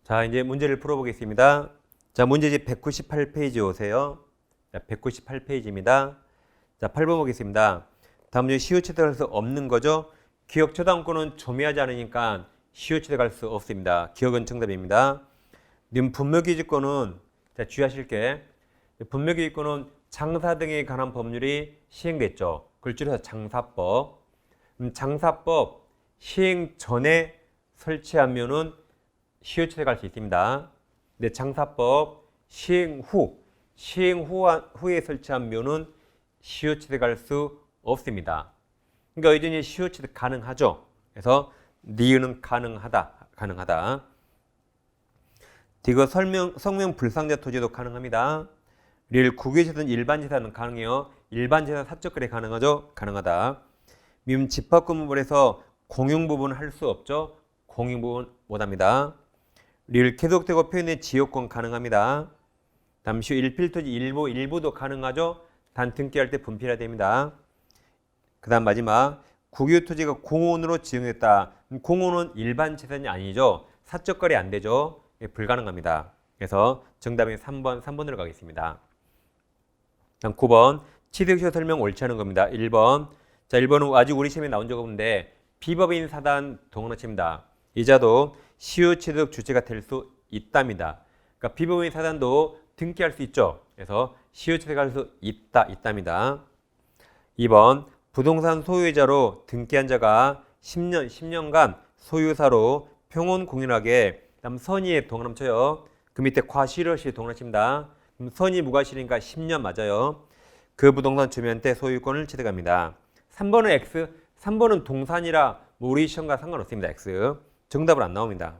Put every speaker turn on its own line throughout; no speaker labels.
자, 이제 문제를 풀어보겠습니다. 자, 문제집 198페이지 오세요. 자, 198페이지입니다. 자, 8번 보겠습니다. 다음 중 시효 취득할 수 없는 거죠. 기억 초당권은 조미하지 않으니까 시효 취득할 수 없습니다. 기억은 정답입니다. 님 분묘기지권은 자, 주의하실 게 분묘기지권은 장사 등에 관한 법률이 시행됐죠. 그걸 줄여서 장사법. 장사법 시행 전에 설치하면은 시효 취득할 수 있습니다. 근데 장사법 시행 후에 설치한 묘는 시효 취득할 수 없습니다. 그러니까 여전히 시효 취득 가능하죠. 그래서 니은은 가능하다. 디귿 성명 불상자 토지도 가능합니다. 릴 국유재산 일반재산은 가능해요. 일반재산 사적거래 가능하죠. 가능하다. 미음 집합금물에서 공용부분 할 수 없죠. 공용부분 못합니다. 릴 계속되고 표현의 지역권 가능합니다. 잠시 후 일필토지 일부도 가능하죠. 단 등기할 때 분필해야 됩니다. 그 다음 마지막 국유토지가 공원으로 지정됐다. 공원은 일반 재산이 아니죠. 사적거래 안 되죠. 불가능합니다. 그래서 정답이 3번으로 가겠습니다. 다음 9번 취득시효 설명 옳지 않은 겁니다. 1번 자 1번은 아직 우리 시험에 나온 적 없는데 비법인 사단 동원하십니다. 이자도 시효 취득 주체가 될 수 있답니다. 그러니까 비법인 사단도 등기할 수 있죠. 그래서 시효 취득할 수 있답니다. 2번 부동산 소유자로 등기한 자가 10년간 소유사로 평온 공연하게 다음 선의에 동그라미 쳐요. 그 밑에 과실없이 동그라미 칩니다. 그럼 선의 무과실이니까 10년 맞아요. 그 부동산 주민한테 소유권을 취득합니다. 3번은 X, 3번은 동산이라 우리 시험과 상관없습니다. X. 정답은 안 나옵니다.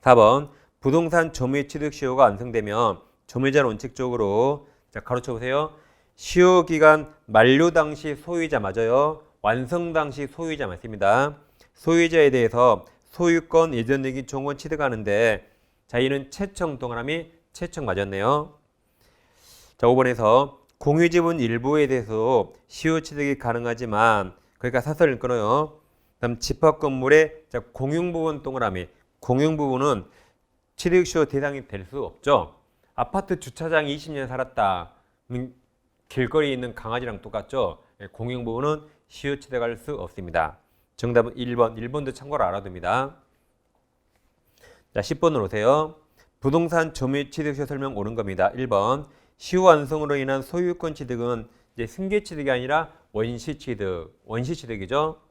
4번 부동산 점유의 취득 시효가 완성되면 점유자는 원칙적으로 자 가로쳐 보세요. 시효 기간 만료 당시 소유자 맞아요. 완성 당시 소유자 맞습니다. 소유자에 대해서 소유권 예전 등기 총권 취득하는데 자 이는 채청 동그라미 채청 맞았네요. 자 5번에서 공유지분 일부에 대해서 시효 취득이 가능하지만 그러니까 사설을 끊어요. 다음 집합건물의 공용부분 동그라미 공용부분은 취득시효 대상이 될 수 없죠. 아파트 주차장 20년 살았다. 길거리에 있는 강아지랑 똑같죠. 공용부분은 시효 취득할 수 없습니다. 정답은 1번. 1번도 참고로 알아둡니다. 자 10번으로 오세요. 부동산 점유 취득시효 설명 옳은 겁니다. 1번 시효 완성으로 인한 소유권 취득은 이제 승계 취득이 아니라 원시 취득이죠.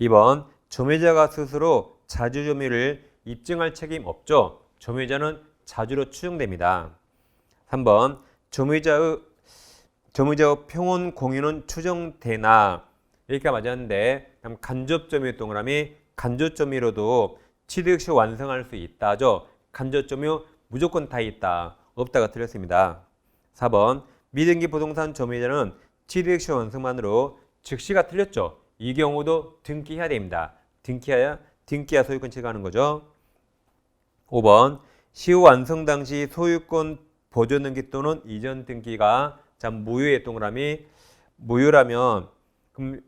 2번 점유자가 스스로 자주 점유를 입증할 책임 없죠. 점유자는 자주로 추정됩니다. 3번 점유자의 평온 공유는 추정되나 여기가 맞았는데 간접 점유 동그라미 간접 점유로도 취득시효 완성할 수 있다죠. 간접 점유 무조건 다 있다. 없다가 틀렸습니다. 4번 미등기 부동산 점유자는 취득시효 완성만으로 즉시가 틀렸죠. 이 경우도 등기해야 됩니다. 등기해야 소유권 취득하는 거죠. 5번 시효 완성 당시 소유권 보존 등기 또는 이전 등기가 무효의 동그라미 무효라면 그럼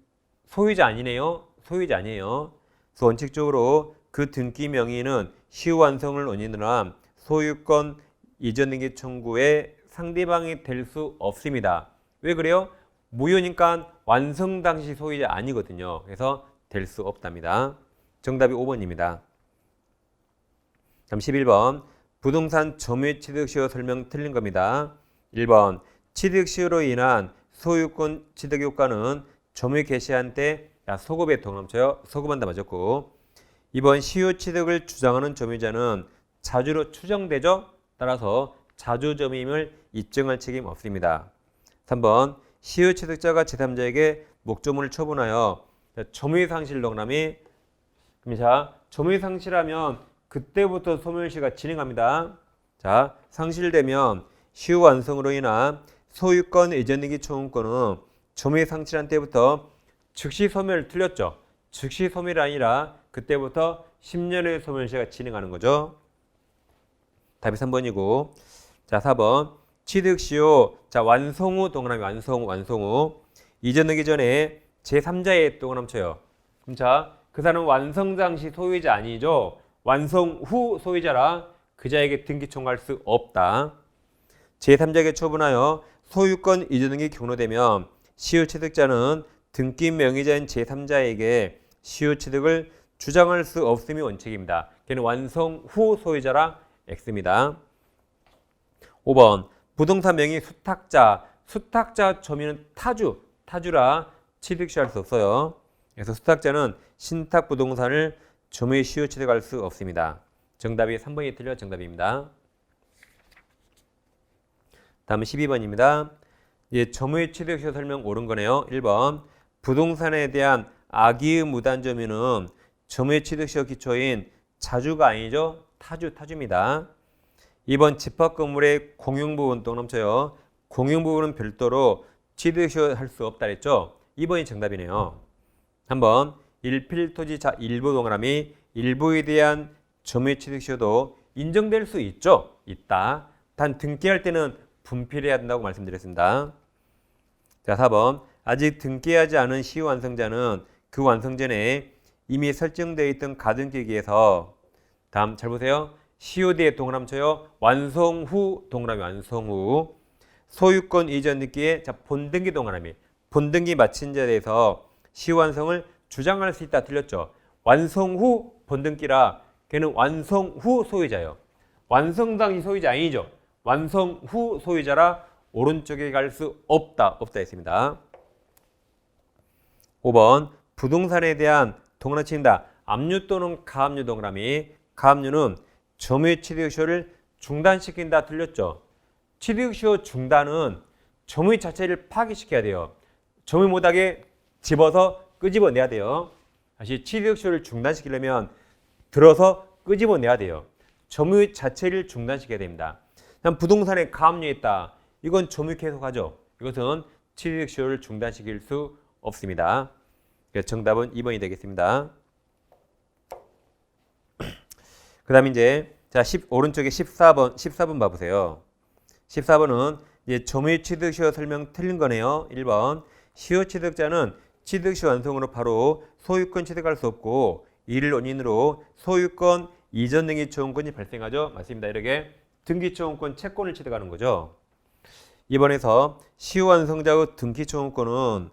소유자 아니네요. 소유자 아니에요. 그래서 원칙적으로 그 등기 명의는 시효 완성을 원인으로 소유권 이전 등기 청구의 상대방이 될 수 없습니다. 왜 그래요? 무효니까 완성 당시 소유자 아니거든요. 그래서 될 수 없답니다. 정답이 5번입니다. 다음 11번 부동산 점유 취득시효 설명 틀린 겁니다. 1번 취득시효로 인한 소유권 취득 효과는 점유 개시한 때 소급에 동그라미 쳐요. 소급한다 맞았고 2번 시효 취득을 주장하는 점유자는 자주로 추정되죠. 따라서 자주 점유임을 입증할 책임 없습니다. 3번 시효 취득자가 제3자에게 목조물을 처분하여 점유 상실 동그라미 자 점유 상실하면 그때부터 소멸시가 진행합니다. 자 상실되면 시효 완성으로 인한 소유권 이전 등기 청구권은 점유 상실한 때부터 즉시 소멸 틀렸죠. 즉시 소멸이 아니라 그때부터 10년의 소멸시가 진행하는 거죠. 답이 3번이고 자 4번 취득시효 자 완성 후 동그라미 완성 후 이전 등기 전에 제3자의 동그라미 쳐요. 그럼 자 그 사람은 완성 당시 소유자 아니죠. 완성 후 소유자라 그자에게 등기 청구할 수 없다. 제3자에게 처분하여 소유권 이전 등기 경로되면 시효취득자는 등기 명의자인 제3자에게 시효취득을 주장할 수 없음이 원칙입니다. 걔는 완성 후 소유자라 X입니다. 5번 부동산 명의 수탁자, 수탁자 점유는 타주라 취득 시할 수 없어요. 그래서 수탁자는 신탁 부동산을 점유의 시효 취득할 수 없습니다. 정답이 3번이 틀려 정답입니다. 다음은 12번입니다. 점유의 취득 시효 설명 옳은 거네요. 1번 부동산에 대한 악의의 무단 점유는 점유의 취득 시효 기초인 자주가 아니죠. 타주입니다. 2번 집합 건물의 공용 부분 또 넘쳐요. 공용 부분은 별도로 취득 시효 할 수 없다 그랬죠. 2번이 정답이네요. 3번 일필토지 일부 동그라미 일부에 대한 점유의 취득 시효도 인정될 수 있죠. 있다. 단 등기할 때는 분필해야 된다고 말씀드렸습니다. 자, 4번 아직 등기하지 않은 시효 완성자는 그 완성 전에 이미 설정되어 있던 가등기기에서 다음 잘 보세요. 시효 뒤에 동그라미 쳐요. 완성 후 동그라미 완성 후 소유권 이전 등기에 본등기 동그라미 본등기 마친 자에 대해서 시효 완성을 주장할 수 있다 틀렸죠. 완성 후 본등기라 걔는 완성 후 소유자예요. 완성 당시 소유자 아니죠. 완성 후 소유자라 오른쪽에 갈 수 없다 했습니다. 5번 부동산에 대한 동그라미 칩니다. 압류 또는 가압류 동그라미 가압류는 점유의 취득시효를 중단시킨다 틀렸죠. 취득시효 중단은 점유의 자체를 파기시켜야 돼요. 점유 못하게 집어서 끄집어내야 돼요. 다시 취득시효를 중단시키려면 들어서 끄집어내야 돼요. 점유 자체를 중단시켜야 됩니다. 다음 부동산에 가압류에 있다. 이건 점유 계속하죠. 이것은 취득시효를 중단시킬 수 없습니다. 정답은 2번이 되겠습니다. 그 다음 이제 오른쪽에 14번 봐보세요. 14번은 이제 점유의 취득시효 설명 틀린 거네요. 1번 시효 취득자는 취득시 완성으로 바로 소유권 취득할 수 없고 이를 원인으로 소유권 이전 등기 초용권이 발생하죠. 맞습니다. 이렇게 등기 초용권 채권을 취득하는 거죠. 이번에서 시효 완성자의 등기 초용권은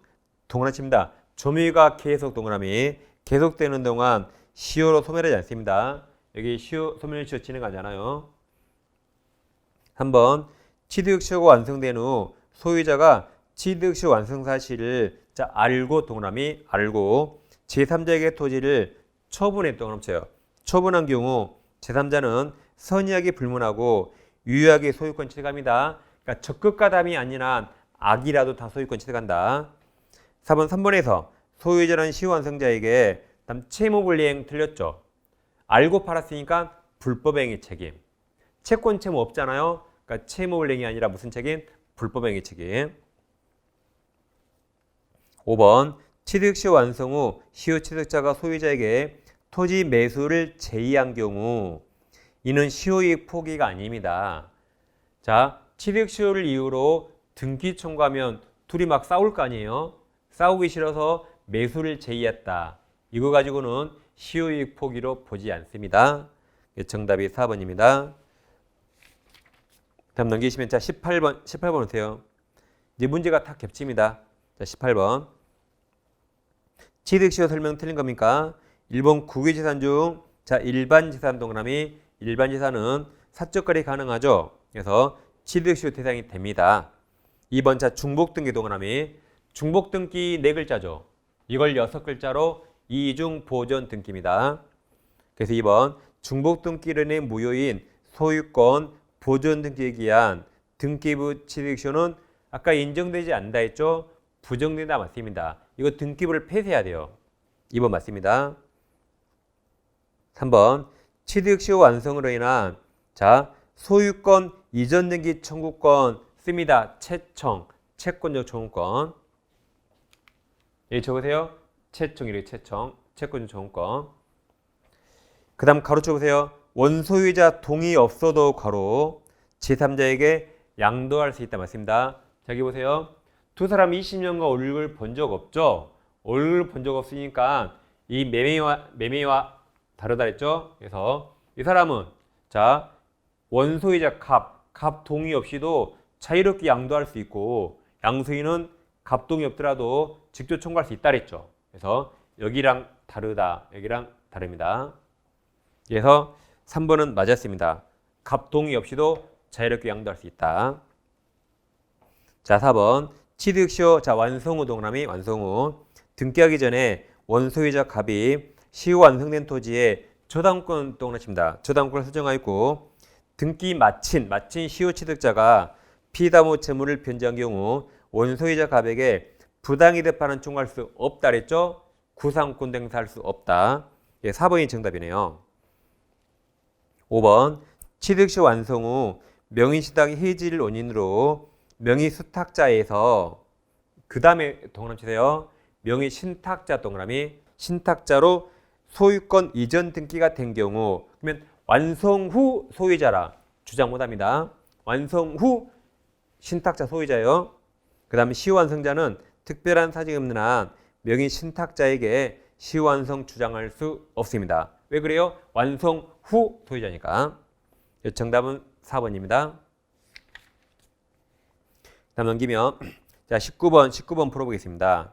동그라미 칩니다. 점유가 계속 동그라미 계속되는 동안 시효로 소멸하지 않습니다. 여기 시효 소멸시효 진행하잖아요. 3번 취득시효가 완성된 후 소유자가 취득시효 완성 사실을 알고 동그라미 알고 제3자에게 토지를 처분해 동그라미 쳐요. 처분한 경우 제3자는 선의하게 불문하고 유효하게 소유권 취득합니다. 그러니까 적극가담이 아니라 악이라도 다 소유권 취득한다. 4번 3번에서 소유자는 시효 완성자에게 채무불이행 틀렸죠. 알고 팔았으니까 불법행위 책임. 채권 채무 없잖아요. 그러니까 채무불이행이 아니라 무슨 책임? 불법행위 책임. 5번 취득시효 완성 후 시효 취득자가 소유자에게 토지 매수를 제의한 경우 이는 시효이익 포기가 아닙니다. 자, 취득시효를 이유로 등기 청구하면 둘이 막 싸울 거 아니에요. 싸우기 싫어서 매수를 제의했다. 이거 가지고는 시효이익 포기로 보지 않습니다. 정답이 4번입니다. 다음 넘기시면 18번 오세요. 이제 문제가 다 겹칩니다. 자, 18번. 취득시효 설명 틀린 겁니까? 1번 국유재산 중 일반 재산 동그라미 일반 재산은 사적 거래 가능하죠. 그래서 취득시효 대상이 됩니다. 2번 중복등기 동그라미 중복등기 4글자죠. 이걸 6글자로 이중 보존 등기입니다. 그래서 2번 중복등기론의 무효인 소유권 보존 등기에 기한 등기부 취득시효는 아까 인정되지 않는다 했죠. 부정된다 맞습니다. 이거 등기부를 폐쇄해야 돼요. 2번 맞습니다. 3번 취득시효 완성으로 인한 소유권 이전 등기 청구권 씁니다. 채권적 청구권. 여기 적으세요. 채권적 청구권. 그 다음 가로쳐 보세요. 원소유자 동의 없어도 괄호 제3자에게 양도할 수 있다 맞습니다. 자, 여기 보세요. 두 사람 20년간 얼굴 본 적 없죠? 얼굴 본 적 없으니까 이 매매와 다르다 했죠? 그래서 이 사람은 자 원소이자 갑 동의 없이도 자유롭게 양도할 수 있고 양수인은 갑 동의 없더라도 직접 청구할 수 있다 그랬죠. 그래서 여기랑 다르다, 여기랑 다릅니다. 그래서 3번은 맞았습니다. 갑 동의 없이도 자유롭게 양도할 수 있다. 자, 4번 취득시효. 자, 완성후 동그라미 완성후 등기하기 전에 원소유자 갑이 시효 완성된 토지에 저당권 동그라미입니다. 저당권을 설정하였고 등기 마친 시효 취득자가 피담보 채무를 변제한 경우 원소유자 갑에게 부당이득반환 청구할 수 없다 그랬죠? 구상권 행사할 수 없다. 예, 4번이 정답이네요. 5번 취득시 완성 후 명의신탁 해지를 원인으로 명의수탁자에서 그 다음에 동그라미 치세요. 명의신탁자 동그라미 신탁자로 소유권 이전 등기가 된 경우 그러면 완성 후 소유자라 주장 못합니다. 완성 후 신탁자 소유자요. 그 다음에 시효완성자는 특별한 사정이 없는 한 명의신탁자에게 시효완성 주장할 수 없습니다. 왜 그래요? 완성 후 소유자니까. 정답은 4번입니다. 다음 넘기면 자 19번 풀어보겠습니다.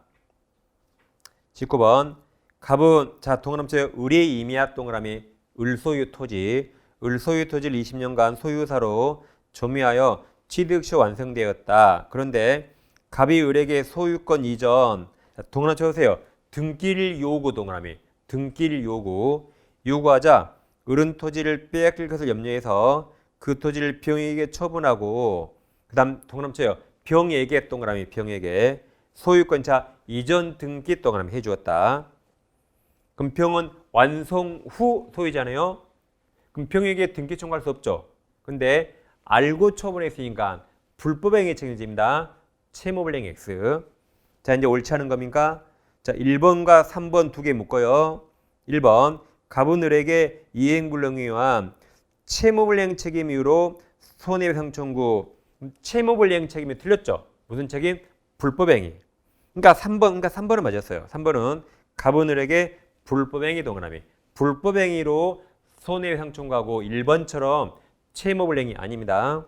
19번 갑은 자 동그라미 을의 임야 동그라미 을소유 토지를 20년간 소유사로 점유하여 취득시 완성되었다. 그런데 갑이 을에게 소유권 이전 동그라미 쳐주세요. 등기를 요구 동그라미 등기를 요구하자 을은 토지를 빼앗길 것을 염려해서 그 토지를 병에게 처분하고 그 다음 동그라미 쳐요. 병에게 동그라미 병에게 소유권자 이전 등기 동그라미 해주었다. 그럼 병은 완성 후 소유자네요. 그럼 병에게 등기 청구할 수 없죠. 근데 알고 처분했으니까 불법행위 책임집니다. 채무불이행 X. 자 이제 옳지 않은 겁니까? 자 1번과 3번 두 개 묶어요. 1번 갑은 을에게 이행불능에 의한 채무불이행 책임 이유로 손해배상 청구. 채무불이행 책임이 틀렸죠. 무슨 책임? 불법행위. 그러니까 3번은 맞았어요. 3번은 갑은 을에게 불법행위 동그라미. 불법행위로 손해배상 청구하고 1번처럼 채무불이행이 아닙니다.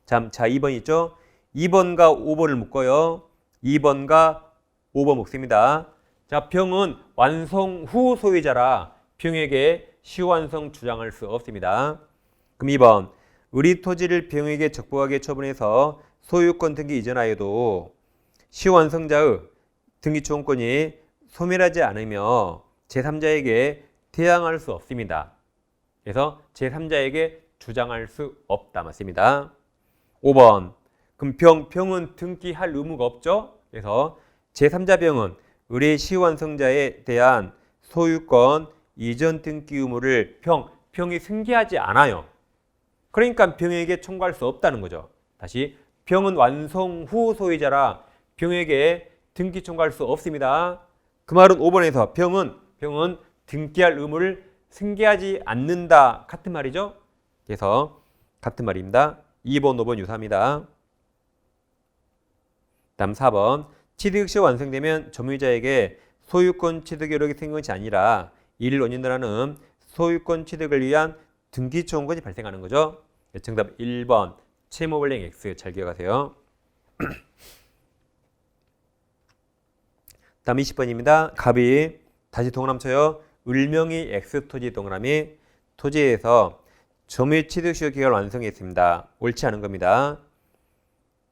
자 2번 있죠? 2번과 5번을 묶어요. 2번과 5번 묶습니다. 자, 병은 완성 후 소유자라 병에게 시효완성 주장할 수 없습니다. 그럼 2번 을이 토지를 병에게 적법하게 처분해서 소유권 등기 이전하여도 시효완성자의 등기초원권이 소멸하지 않으며 제3자에게 대항할 수 없습니다. 그래서 제3자에게 주장할 수 없다. 맞습니다. 5번 그럼 병은 등기할 의무가 없죠. 그래서 제3자 병은 을의 시효완성자에 대한 소유권 이전 등기 의무를 병이 승계하지 않아요. 그러니까 병에게 청구할 수 없다는 거죠. 다시 병은 완성 후 소유자라 병에게 등기 청구할 수 없습니다. 그 말은 5번에서 병은 등기할 의무를 승계하지 않는다. 같은 말이죠. 그래서 같은 말입니다. 2번, 5번 유사합니다. 다음 4번 취득시 완성되면 점유자에게 소유권 취득 여력이 생긴 것이 아니라 이를 원인으로 하는 소유권 취득을 위한 등기초원권이 발생하는 거죠. 정답 1번 채무불이행 X 잘 기억하세요. 다음 20번입니다. 갑이 다시 동그라미 쳐요. 을명의 X 토지 동그라미 토지에서 점유 취득시효 기각을 완성했습니다. 옳지 않은 겁니다.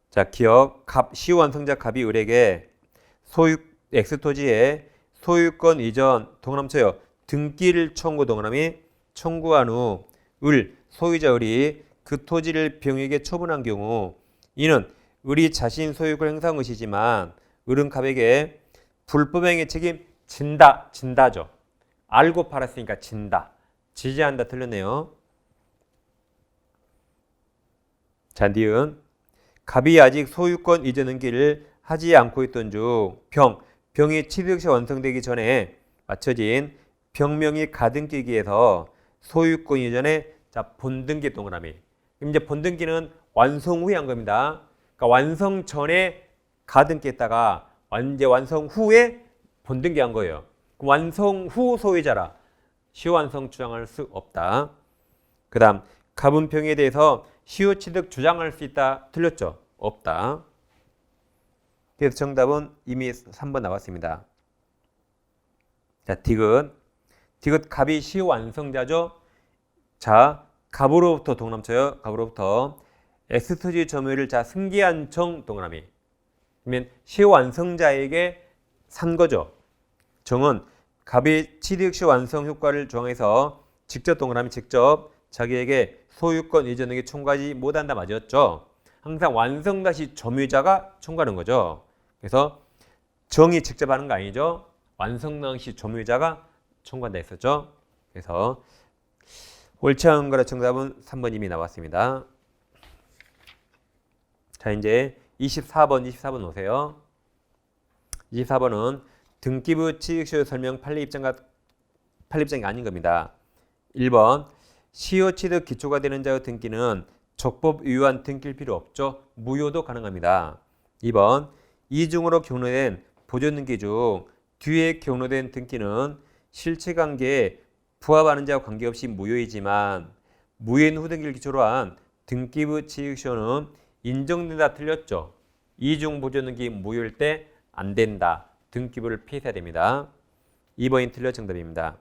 자, 기억 시효 완성자 갑이 을에게 X 토지에 소유권 이전 동그라미 쳐요. 등기를 동그라미 청구한 후 소유자 을이 그 토지를 병에게 처분한 경우 이는 을이 자신 소유권 행사한 것이지만 을은 갑에게 불법행위 책임 진다죠. 알고 팔았으니까 지지한다 틀렸네요. 자, 니은 갑이 아직 소유권 이전 등기를 하지 않고 있던 중 병이 취득시 완성되기 전에 맞춰진 병명의 가등기기에서 소유권 이전에 자 본등기 동그라미. 그럼 이제 본등기는 완성 후에 한 겁니다. 그러니까 완성 전에 가등기했다가 이제 완성 후에 본등기 한 거예요. 그럼 완성 후 소유자라 시효완성 주장할 수 없다. 그 다음 가분평에 대해서 시효취득 주장할 수 있다. 틀렸죠? 없다. 그래서 정답은 이미 3번 나왔습니다. 자, 디귿 갑이 시효완성자죠. 자, 갑으로부터 동그라미 갑으로부터 X토지 점유율을 자 승계한 정 동그라미. 그러면 시효완성자에게 산 거죠. 정은 갑이 취득 시 완성 효과를 조항해서 직접 동그라미 직접 자기에게 소유권 이전에게 청구하지 못한다 맞았죠. 항상 완성 다시 점유자가 청구하는 거죠. 그래서 정이 직접 하는 거 아니죠. 완성 당시 점유자가 청구한다 했었죠. 그래서 옳지 않은 거라 정답은 3번 이미 나왔습니다. 자, 이제 24번 오세요. 24번은 등기부 취득시효 설명 판례 입장이 아닌 겁니다. 1번 시효 취득 기초가 되는 자의 등기는 적법 유효한 등기일 필요 없죠. 무효도 가능합니다. 2번 이중으로 경로된 보존등기 중 뒤에 경로된 등기는 실체관계에 부합하는 자와 관계없이 무효이지만 무효인 후등기를 기초로 한 등기부 취득시효는 인정된다 틀렸죠. 이중 보존등기 무효일 때 안 된다. 등기부를 피해야 됩니다. 2번이 틀려 정답입니다.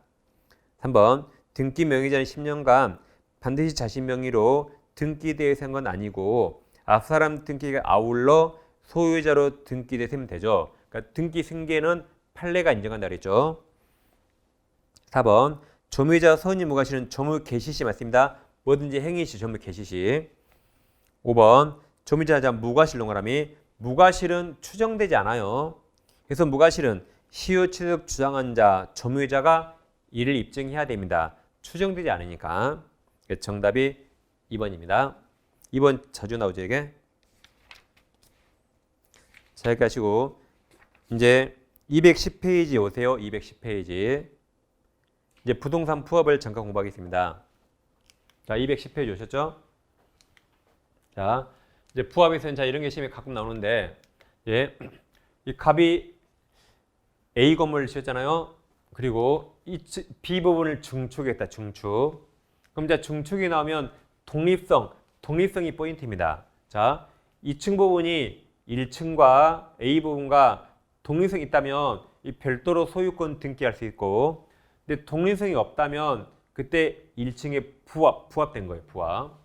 3번 등기 명의자는 10년간 반드시 자신 명의로 등기되어야 건 아니고 앞사람 등기가 아울러 소유자로 등기되면 되죠. 그러니까 등기 승계는 판례가 인정한다 그랬죠. 4번 점유자 선임 무과실은 점유 개시시 맞습니다. 뭐든지 행위시 점유 개시시. 5번 점유자 무과실 동그라미 무과실은 추정되지 않아요. 그래서 무과실은 시효 취득 주장한 자 점유자가 이를 입증해야 됩니다. 추정되지 않으니까. 정답이 2번입니다. 2번 자주 나오죠 이게. 자, 이렇게 하시고 이제 210페이지 오세요. 210페이지. 이제 부동산 부합을 잠깐 공부하겠습니다. 자, 210페이지 오셨죠? 자, 이제 부합에서는 자 이런 게 시험에 가끔 나오는데, 예, 이 갑이 A 건물을 지었잖아요. 그리고 이 B 부분을 중축했다. 중축. 그럼 이제 중축이 나오면 독립성이 포인트입니다. 자, 2층 부분이 1층과 A 부분과 독립성이 있다면 이 별도로 소유권 등기할 수 있고, 근데 독립성이 없다면 그때 1층에 부합된 거예요. 부합.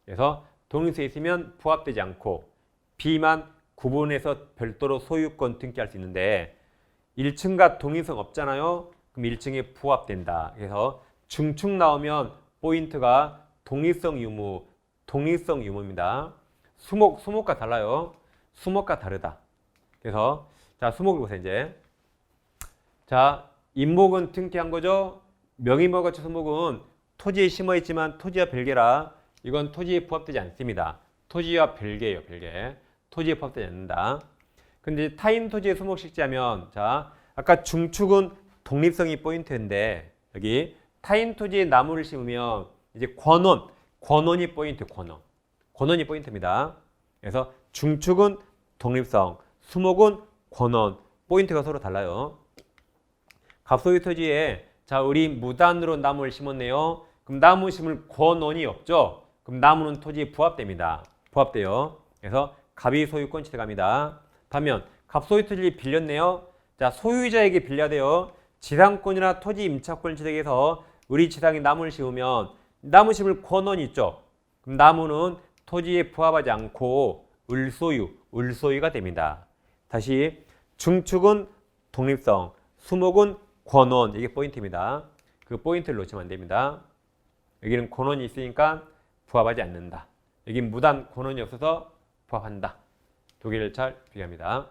그래서 독립성이 있으면 부합되지 않고 B만 구분해서 별도로 소유권 등기할 수 있는데 1층과 독립성 없잖아요. 그럼 1층에 부합된다. 그래서 중축 나오면 포인트가 독립성 유무입니다. 수목과 달라요. 수목과 다르다. 그래서 자, 수목을 보세요 이제. 자, 임목은 등기한 거죠. 명의목 같이 수목은 토지에 심어 있지만 토지와 별개라 이건 토지에 부합되지 않습니다. 토지와 별개예요. 별개. 토지에 부합되지 않는다. 근데 타인 토지에 수목식지하면 자, 아까 중축은 독립성이 포인트인데 여기 타인 토지에 나무를 심으면 이제 권원이 포인트. 권원이 포인트입니다. 그래서 중축은 독립성, 수목은 권원, 포인트가 서로 달라요. 갑소유 토지에 자, 우리 무단으로 나무를 심었네요. 그럼 나무 심을 권원이 없죠. 그럼 나무는 토지에 부합됩니다. 부합돼요. 그래서 갑이 소유권 취득합니다. 반면 갑소유 토지를 빌렸네요. 자, 소유자에게 빌려야 돼요. 지상권이나 토지 임차권 취득해서 우리 지상에 나무를 심으면 나무 심을 권원이 있죠. 그럼 나무는 토지에 부합하지 않고 을소유가 됩니다. 다시 중축은 독립성, 수목은 권원. 이게 포인트입니다. 그 포인트를 놓치면 안 됩니다. 여기는 권원이 있으니까 부합하지 않는다. 여긴 무단 권원이 없어서 부합한다. 두 개를 잘 비교합니다.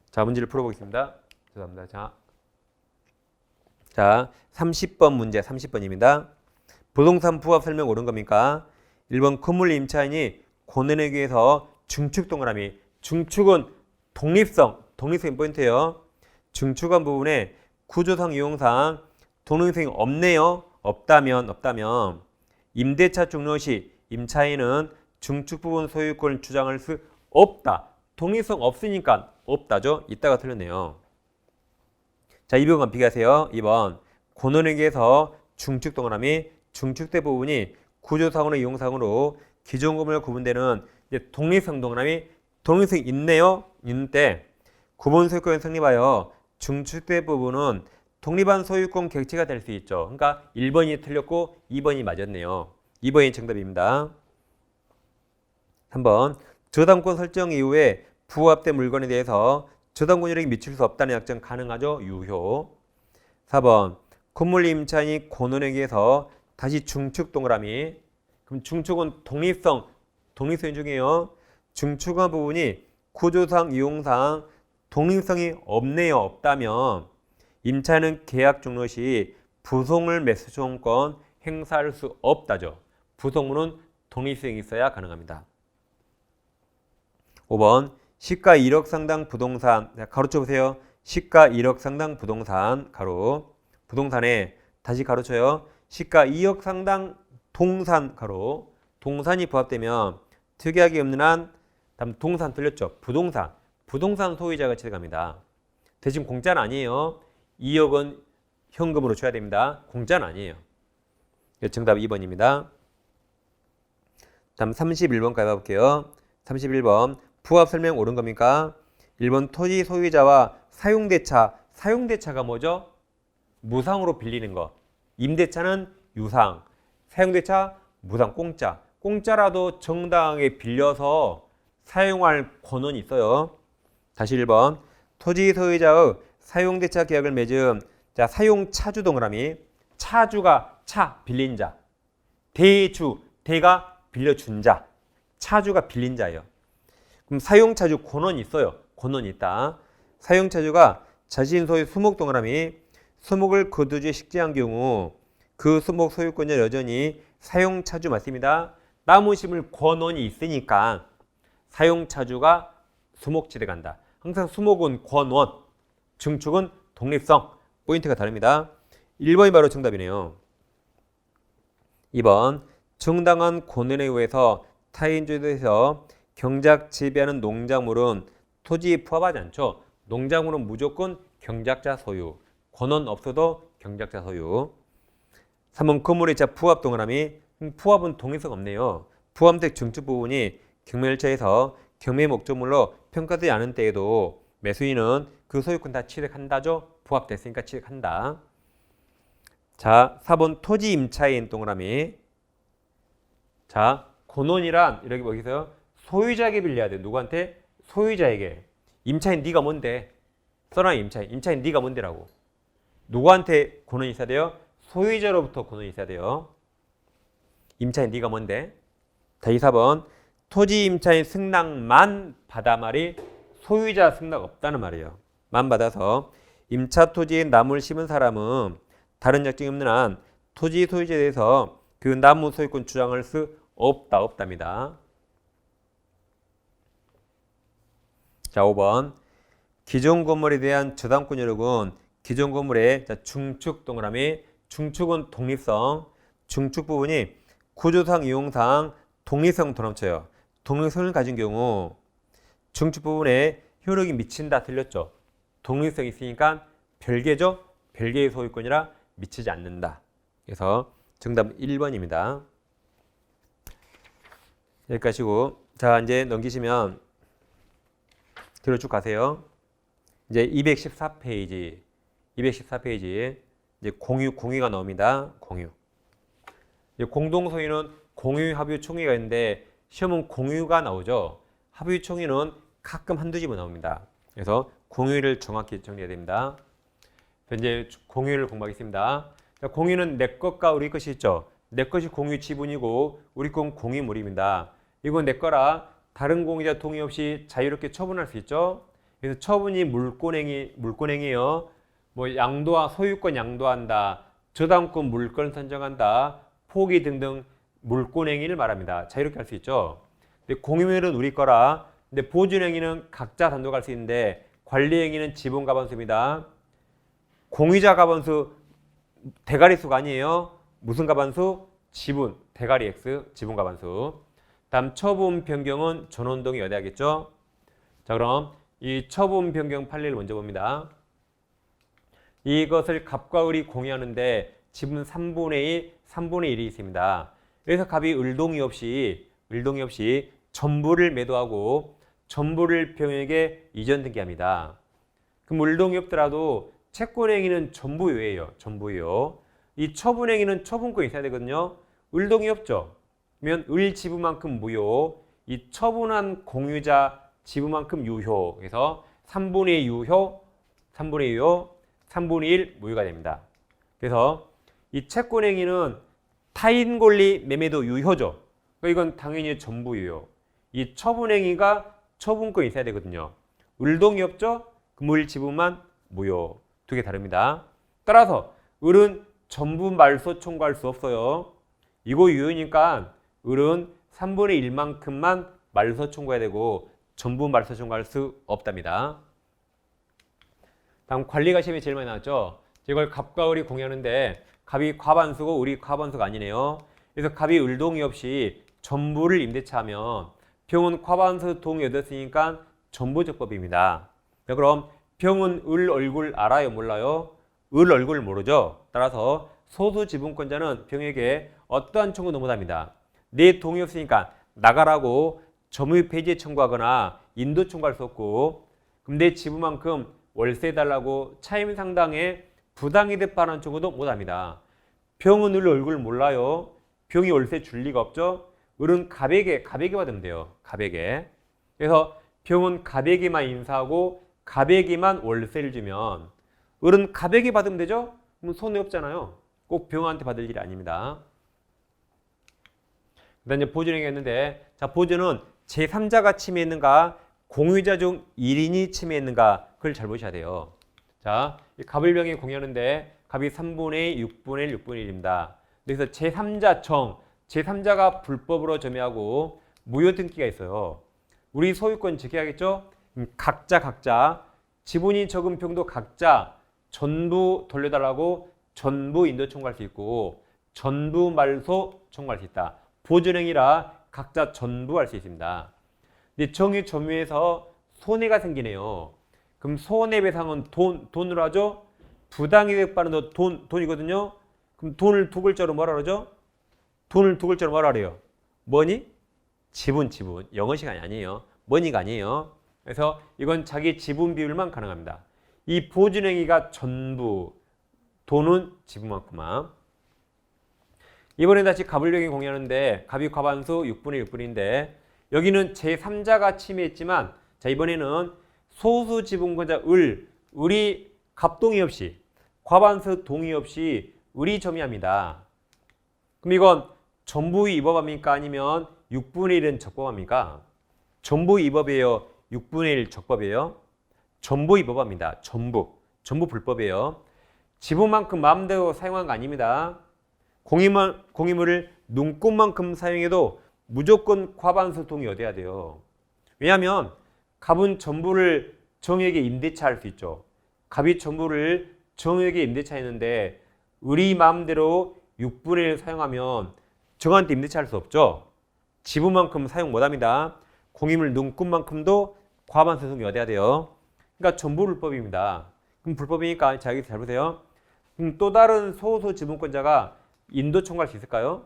자, 문제를 풀어보겠습니다. 죄송합니다. 자, 30번 문제 30번입니다. 부동산 부합 설명 옳은 겁니까? 1번 건물 임차인이 권원에 의해서 중축 동그라미. 중축은 독립성이 포인트예요. 중축한 부분에 구조상 유형상 독립성이 없네요. 없다면 임대차 종료 시 임차인은 중축 부분 소유권을 주장할 수 없다. 독립성 없으니까 없다죠. 이따가 틀렸네요. 자, 2번과 비교하세요. 2번 권원에게서 중축 동그라미 중축대 부분이 구조상으로 이용상으로 기존 건물과 구분되는 이제 독립성 동그라미 독립성이 있네요. 있는데 구분 소유권이 성립하여 중축대 부분은 독립한 소유권 객체가 될 수 있죠. 그러니까 1번이 틀렸고 2번이 맞았네요. 2번이 정답입니다. 3번 저당권 설정 이후에 부합된 물건에 대해서 저당권이력이 미칠 수 없다는 약정 가능하죠? 유효. 4번 건물 임차인이 권원에게서 다시 중축 동그라미 그럼 중축은 독립성 중이에요. 중축한 부분이 구조상 이용상 독립성이 없네요. 없다면 임차인은 계약 종료 시 부속물 매수 조건권 행사할 수 없다죠. 부속물은 독립성이 있어야 가능합니다. 5번 시가 1억 상당 부동산 가로쳐 보세요. 시가 1억 상당 부동산 가로 부동산에 다시 가로쳐요. 시가 2억 상당 동산 가로 동산이 부합되면 특이하게 없는 한 다음 동산 틀렸죠. 부동산 소유자가 취득합니다. 대신 공짜는 아니에요. 2억은 현금으로 줘야 됩니다. 공짜는 아니에요. 정답 2번입니다. 다음 31번까지 봐볼게요. 31번 부합 설명 옳은 겁니까? 1번 토지 소유자와 사용대차가 뭐죠? 무상으로 빌리는 거. 임대차는 유상, 사용대차 무상 공짜라도 정당하게 빌려서 사용할 권한이 있어요. 다시 1번 토지 소유자의 사용대차 계약을 맺은 사용차주 동그라미 차주가 빌린 자 대가 빌려준 자 차주가 빌린 자예요. 그럼 사용차주 권한이 있어요. 권한이 있다. 사용차주가 자신 소유 수목 동그라미 수목을 거두주에 식재한 경우 그 수목 소유권자 여전히 사용차주 맞습니다. 나무 심을 권한이 있으니까 사용차주가 수목 취득한다. 항상 수목은 권한, 증축은 독립성. 포인트가 다릅니다. 1번이 바로 정답이네요. 2번 정당한 권한에 의해서 타인주도에서 경작 재배하는 농작물은 토지에 포함하지 않죠. 농작물은 무조건 경작자 소유. 권한 없어도 경작자 소유. 3번 건물의 부합 동그라미 부합은 독립성 없네요. 부합된 증축 부분이 경매일차에서 경매 목적물로 평가되지 않은 때에도 매수인은 그 소유권 다 취득한다죠. 부합됐으니까 취득한다. 자, 4번 토지 임차인 동그라미. 자, 권한이란 이렇게 뭐 있어요? 소유자에게 빌려야 돼. 누구한테? 소유자에게. 임차인 네가 뭔데? 써놔 임차인 네가 뭔데라고. 누구한테 권한이 있어야 돼요? 소유자로부터 권한이 있어야 돼요. 임차인 네가 뭔데? 다시 4번 토지 임차인 승낙만 받아 말이 소유자 승낙 없다는 말이에요. 만 받아서 임차 토지에 나무를 심은 사람은 다른 약정이 없는 한 토지 소유자에 대해서 그 나무 소유권 주장할 수 없답니다. 자, 5번 기존 건물에 대한 저당권 여력은 기존 건물의 중축 동그라미 중축은 독립성 중축 부분이 구조상 이용상 독립성 도남쳐요. 독립성을 가진 경우 중축 부분에 효력이 미친다 틀렸죠. 독립성이 있으니까 별개죠. 별개의 소유권이라 미치지 않는다. 그래서 정답 1번입니다. 여기까지고 자 이제 넘기시면 뒤로 쭉 가세요. 이제 214페이지 이제 공유가 나옵니다. 공유. 공동 소유는 공유, 합유, 총유가 있는데 시험은 공유가 나오죠. 합유, 총유는 가끔 한두 집은 나옵니다. 그래서 공유를 정확히 정리해야 됩니다. 이제 공유를 공부하겠습니다. 공유는 내 것과 우리 것이 있죠. 내 것이 공유 지분이고 우리 건 공유물입니다. 이건 내 거라 다른 공유자 동의 없이 자유롭게 처분할 수 있죠. 그래서 처분이 물권행위예요. 뭐 양도와 소유권 양도한다, 저당권 물권 선정한다, 포기 등등 물권행위를 말합니다. 자유롭게 할 수 있죠. 근데 공유물은 우리 거라. 근데 보존행위는 각자 단독 할 수 있는데 관리행위는 지분 가반수입니다. 공유자 가반수 대가리 수가 아니에요. 무슨 가반수? 지분 대가리 x 지분 가반수. 다음 처분 변경은 전원동의 여대하겠죠. 자 그럼 이 처분 변경 판례를 먼저 봅니다. 이것을 갑과 을이 공유하는데 지분 3분의 2, 3분의 1이 있습니다. 그래서 갑이 을동이 없이 전부를 매도하고 전부를 병에게 이전 등기합니다. 그럼 을동이 없더라도 채권행위는 전부유예요. 전부유. 이 처분행위는 처분권이 있어야 되거든요. 을동이 없죠. 그러면 을 지분만큼 무효. 이 처분한 공유자 지분만큼 유효. 그래서 3분의 2 유효, 3분의 2 유효, 3분의 1 무효가 됩니다. 그래서 이 채권행위는 타인 권리 매매도 유효죠. 그러니까 이건 당연히 전부유효. 이 처분행위가 처분권이 있어야 되거든요. 을동이 없죠? 그럼 을 지분만 무효. 두 개 다릅니다. 따라서 을은 전부 말소 청구할 수 없어요. 이거 유효니까 을은 3분의 1만큼만 말소 청구해야 되고 전부 말소 청구할 수 없답니다. 다음 관리가 시험에 제일 많이 나왔죠. 이걸 갑과 을이 공유하는데 갑이 과반수고 을이 과반수가 아니네요. 그래서 갑이 을동의 없이 전부를 임대차하면 병은 과반수 동의 얻었으니까 전부적법입니다. 그럼 병은 을 얼굴 알아요? 몰라요? 을 얼굴 모르죠? 따라서 소수 지분권자는 병에게 어떠한 청구도 못합니다. 내 동의 없으니까 나가라고 점유 폐지 청구하거나 인도 청구할 수 없고, 그럼 내 지분만큼 월세 달라고 차임 상당의 부당이득 반환 청구도 못합니다. 병은 을 얼굴 몰라요. 병이 월세 줄 리가 없죠. 을은 갑에게 받으면 돼요. 갑에게. 그래서 병은 갑에게만 인사하고 갑에게만 월세를 주면 을은 갑에게 받으면 되죠? 그럼 손해 없잖아요. 꼭 병한테 받을 일이 아닙니다. 그다음 이제 보존행위가 있는데, 자, 보존은 제3자가 침해했는가, 공유자 중 1인이 침해했는가, 그걸 잘 보셔야 돼요. 자, 갑을 병에 공유하는데 갑이 3분의 2, 6분의 1, 6분의 1입니다. 그래서 제3자 제3자가 불법으로 점유하고 무효 등기가 있어요. 우리 소유권 지켜야겠죠? 각자 지분이 적은 병도 각자 전부 돌려달라고 전부 인도 청구할 수 있고 전부 말소 청구할 수 있다. 보존행위라 각자 전부 할 수 있습니다. 근데 정유 점유에서 손해가 생기네요. 그럼 손해배상은 돈으로 하죠? 부당이득 반환도 돈이거든요. 그럼 돈을 두 글자로 뭐라 그러죠? 돈을 두 글자로 뭐라 그래요? 뭐니? 지분. 영어 시간이 아니에요. 머니가 아니에요. 그래서 이건 자기 지분 비율만 가능합니다. 이 보존행위가 전부, 돈은 지분만큼만. 이번에 다시 갑을병이 공유하는데 갑이 과반수 6분의 6분인데 여기는 제3자가 침해했지만, 자, 이번에는 소수 지분권자 을이 갑동의 없이 과반수 동의 없이 을이 점유합니다. 그럼 이건 전부의 위법합니까? 아니면 6분의 1은 적법합니까? 전부 위법이에요? 6분의 1 적법이에요? 전부 위법합니다. 전부 불법이에요. 지분만큼 마음대로 사용한 거 아닙니다. 공유물을 눈꽃만큼 사용해도 무조건 과반수 동의 얻어야 돼요. 왜냐하면 갑은 전부를 정에게 임대차 할 수 있죠. 갑이 전부를 정에게 임대차 했는데 을이 마음대로 6분의 1 사용하면 정한테 임대차 할 수 없죠. 지분만큼 사용 못합니다. 공유물 눈꽃만큼도 과반수 동의 얻어야 돼요. 그러니까 전부 불법입니다. 그럼 불법이니까 자, 여기 잘 보세요. 그럼 또 다른 소수 지분권자가 인도 청구할 수 있을까요?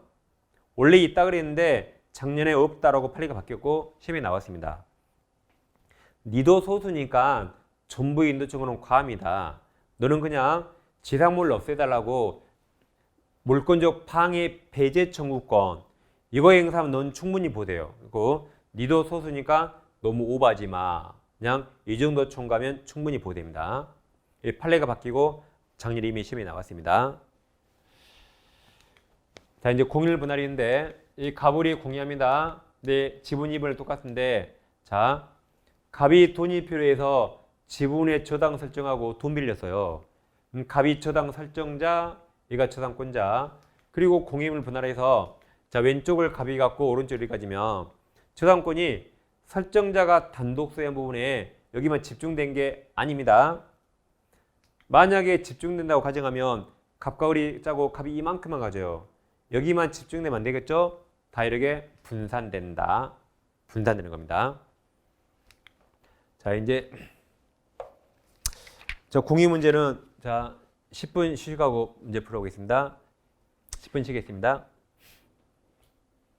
원래 있다 그랬는데 작년에 없다라고 판례가 바뀌었고 시험에 나왔습니다. 니도 소수니까 전부 인도 청구는 과합니다. 너는 그냥 지상물을 없애달라고 물권적 방해 배제 청구권 이거 행사하면 넌 충분히 보대요. 그리고 니도 소수니까 너무 오버하지 마. 그냥 이 정도 청구하면 충분히 보됩니다. 판례가 바뀌고 작년에 이미 시험에 나왔습니다. 자, 이제 공유물 분할인데 이 갑을이 공유합니다. 근데 지분 이분을 똑같은데, 자, 갑이 돈이 필요해서 지분의 저당 설정하고 돈 빌렸어요. 갑이 저당 설정자, 얘가 저당권자. 그리고 공유물 분할해서, 자, 왼쪽을 갑이 갖고 오른쪽을 가지면 저당권이 설정자가 단독 소유한 부분에 여기만 집중된 게 아닙니다. 만약에 집중된다고 가정하면 갑과 을이 짜고 갑이 이만큼만 가져요. 여기만 집중되면 안 되겠죠? 다 이렇게 분산된다. 분산되는 겁니다. 자, 이제 저 공유 문제는, 자, 10분 쉬시고 문제 풀어보겠습니다. 10분 쉬겠습니다.